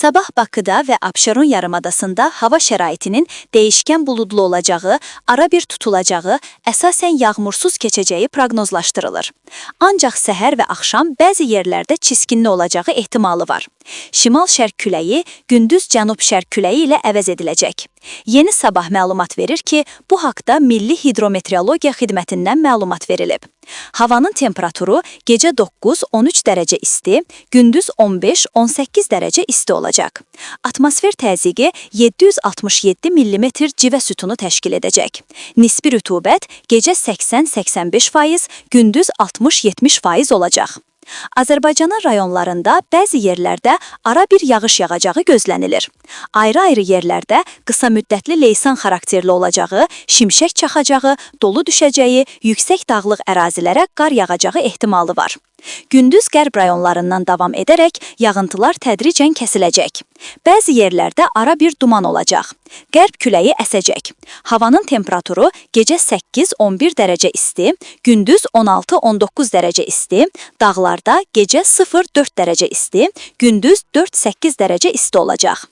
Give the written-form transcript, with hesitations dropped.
Sabah Bakıda və Abşeron yarımadasında hava şəraitinin değişkən buludlu olacağı, ara bir tutulacağı, əsasən yağmursuz keçəcəyi proqnozlaşdırılır. Ancaq səhər və axşam bəzi yerlərdə çiskinli olacağı ehtimalı var. Şimal-şərq küləyi gündüz cənub-şərq küləyi ilə əvəz ediləcək. Yeni Sabah məlumat verir ki, bu haqda Milli Hidrometeorologiya Xidmətindən məlumat verilib. Havanın temperaturu gecə 9-13 dərəcə isti, gündüz 15-18 dərəcə isti olacaq. Atmosfer təzyiqi 767 mm civə sütunu təşkil edəcək. Nisbi rütubət gecə 80-85%, gündüz 60-70% olacaq. Azərbaycanın rayonlarında bəzi yerlərdə ara bir yağış yağacağı gözlənilir. Ayrı-ayrı yerlərdə qısa müddətli leysan xarakterli olacağı, şimşək çaxacağı, dolu düşəcəyi, yüksək dağlıq ərazilərə qar yağacağı ehtimalı var. Gündüz qərb rayonlarından davam edərək yağıntılar tədricən kəsiləcək. Bəzi yerlərdə ara bir duman olacaq. Qərb küləyi əsəcək. Havanın temperaturu gecə 8-11 dərəcə isti, gündüz 16-19 dərəcə isti, dağlarda gecə 0-4 dərəcə isti, gündüz 4-8 dərəcə isti olacaq.